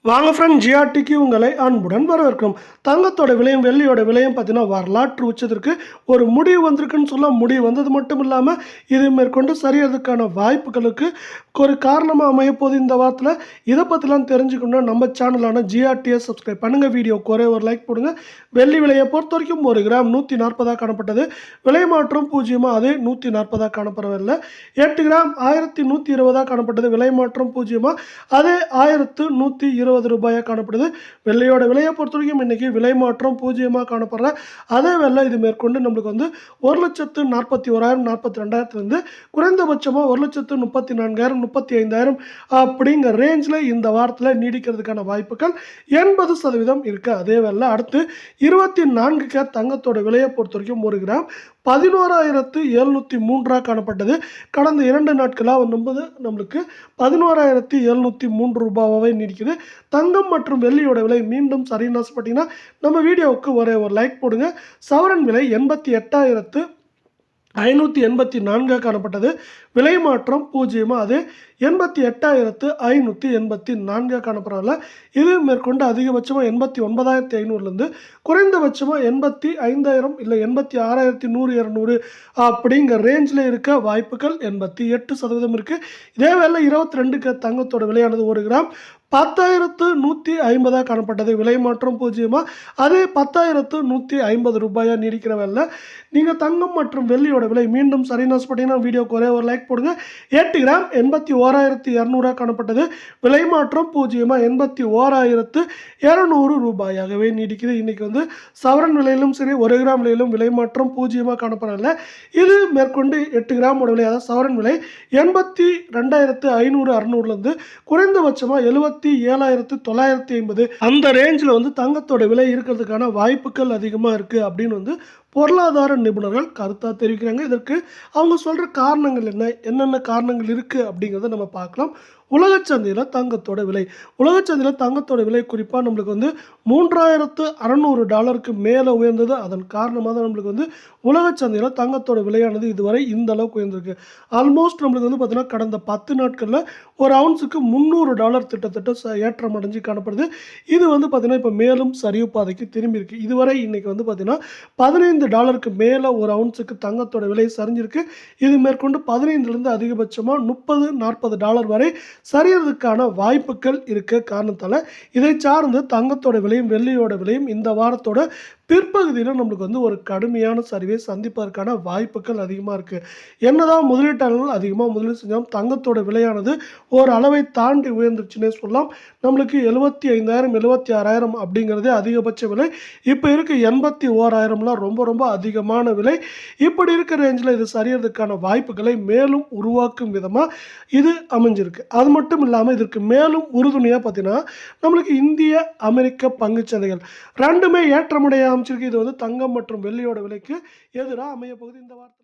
வாங்க ஃப்ரெண்ட், ஜிஆர்டிக்கு உங்களை அன்புடன் வரவேற்கிறோம். தங்கத்தோட விலையும் வெள்ளியோட விலையும் பார்த்தீங்கன்னா வரலாற்று உச்சத்திற்கு ஒரு முடிவு வந்திருக்குன்னு சொல்லலாம். முடிவு வந்தது மட்டும் இல்லாமல் இது மேற்கொண்டு சரியறதுக்கான வாய்ப்புகளுக்கு ஒரு காரணமாக அமையப்போது இந்த வாரத்தில். இதை பற்றிலாம் தெரிஞ்சுக்கணும்னா நம்ம சேனலான ஜிஆர்டிஎஸ் சப்ஸ்கிரைப் பண்ணுங்கள். வீடியோக்கு ஒரே ஒரு லைக் போடுங்க. வெள்ளி விலையை பொறுத்த வரைக்கும் 1 கிராம் 140 காணப்பட்டது. விலை மாற்றம் 0, அதே 140 காணப்படவில்லை. 8 கிராம் 1120 காணப்பட்டது. விலை மாற்றம் 0, அதே 1120 ரூபாயா காணப்படுது. வெள்ளையோட விலையை பொறுத்த வரைக்கும் இன்னைக்கு விலை மாற்றம் 0 காணப்படுற அதே வெள்ளை இது மேற்கொண்டு நம்மளுக்கு வந்து 1,41,000 42,000 குறைந்தபட்சமாக 1,34,000 35,000 அப்படிங்கிற ரேஞ்சில் இந்த வாரத்தில் நீடிக்கிறதுக்கான வாய்ப்புகள் 80% இருக்கு. அதே வெள்ளை அடுத்து 24 கேரட் தங்கத்தோட விலையை பொறுத்த வரைக்கும் 1 கிராம் 11,703 காணப்பட்டது. கடந்த 2 நாட்களாக வரும்போது நம்மளுக்கு 11,703 ரூபாவே நீடிக்குது. தங்கம் மற்றும் வெள்ளியோட விலை மீண்டும் சரின்னு ஆசைப்பட்டீங்கன்னா நம்ம வீடியோவுக்கு ஒரே ஒரு லைக் போடுங்க. சவரன் விலை 88,584 காணப்பட்டது. விலை மாற்றம் 0, அது 88,584 காணப்படுறதில்ல. இது மேற்கொண்டு அதிகபட்சமாக 89,500 குறைந்தபட்சமாக 85,000 இல்லை 86,100 அப்படிங்கிற ரேஞ்சில் இருக்க வாய்ப்புகள் 88% இருக்குது. இதே வேளை 22 தங்கத்தோட விலையானது 1 கிராம் 10,150 காணப்பட்டது. விலை மாற்றம் 0, அதே 10,150 ரூபாயா நீடிக்கிற வேலை. நீங்கள் தங்கம் மற்றும் வெள்ளியோட விலை மீண்டும் சரின்னு ஆசைப்பட்டீங்கன்னா வீடியோக்கு ஒரே ஒரு லைக் போடுங்க. 8 கிராம் 81,200 காணப்பட்டது. விலை மாற்றம் 0, 81,200 ரூபாயாகவே நீடிக்குது. இன்னைக்கு வந்து சவரன் விலையிலும் சரி 1 கிராம் விலையிலும் விலை மாற்றம் 0 காணப்படவில்லை. இது மேற்கொண்டு 8 கிராமோட விலை, அதாவது சவரன் விலை 82,500 குறைந்தபட்சமாக 77,950 அந்த ரேஞ்சில் வந்து தங்கத்தோட விலை இருக்கிறதுக்கான வாய்ப்புகள் அதிகமாக இருக்குது அப்படின்னு வந்து பொருளாதார நிபுணர்கள் கருத்தாக தெரிவிக்கிறாங்க. இதற்கு அவங்க சொல்கிற காரணங்கள் என்னென்ன காரணங்கள் இருக்குது அப்படிங்கிறத நம்ம பார்க்கலாம். உலகச்சந்தையில் தங்கத்தோட விலை, உலகச்சந்தையில் தங்கத்தோட விலை குறிப்பாக நம்மளுக்கு வந்து $3,600 மேலே உயர்ந்தது. அதன் காரணமாக தான் நம்மளுக்கு வந்து உலகச்சந்தையில் தங்கத்தோட விலையானது இதுவரை இந்த அளவுக்கு உயர்ந்திருக்கு. ஆல்மோஸ்ட் நம்மளுக்கு வந்து பார்த்திங்கன்னா கடந்த 10 நாட்களில் ஒரு அவுன்ஸுக்கு $300 கிட்டத்தட்ட ஏற்றம் அடைஞ்சு காணப்படுது. இது வந்து பார்த்திங்கன்னா இப்போ மேலும் சரிவு பாதைக்கு திரும்பி இருக்குது. இதுவரை இன்றைக்கி வந்து பார்த்திங்கன்னா $15 மேலே ஒரு அவுன்ஸுக்கு தங்கத்தோட விலை சரிஞ்சிருக்கு. இது மேற்கொண்டு 15லேருந்து அதிகபட்சமாக $30-40 வரை சரியறதுக்கான வாய்ப்புகள் இருக்க காரணத்தால் இதை சார்ந்து தங்கத்தோட விலையும் வெள்ளியோட விலையும் இந்த வாரத்தோட பிற்பகுதியில் நம்மளுக்கு வந்து ஒரு கடுமையான சரிவை சந்திப்பதற்கான வாய்ப்புகள் அதிகமாக இருக்குது. என்னதான் முதலீட்டாளர்கள் அதிகமாக முதலீடு செஞ்சாலும் தங்கத்தோட விலையானது ஒரு அளவை தாண்டி உயர்ந்துச்சுன்னே சொல்லலாம். நம்மளுக்கு 75,000 76,000 அப்படிங்கிறதே அதிகபட்ச விலை. இப்போ இருக்க 81,000 ரொம்ப ரொம்ப அதிகமான விலை. இப்படி இருக்கிற ரேஞ்சில் இது சரியறதுக்கான வாய்ப்புகளை மேலும் உருவாக்கும் விதமாக இது அமைஞ்சிருக்கு. அது மட்டும் இல்லாமல் இதற்கு மேலும் உறுதுணையாக பார்த்தீங்கன்னா நம்மளுக்கு இந்திய அமெரிக்க பங்குச்சந்தைகள் ரெண்டுமே ஏற்றமுடைய அமைச்சிருக்கு. இது வந்து தங்கம் மற்றும் வெள்ளியோட விலைக்கு எதிராக அமைய போகுது இந்த வாரத்தில்.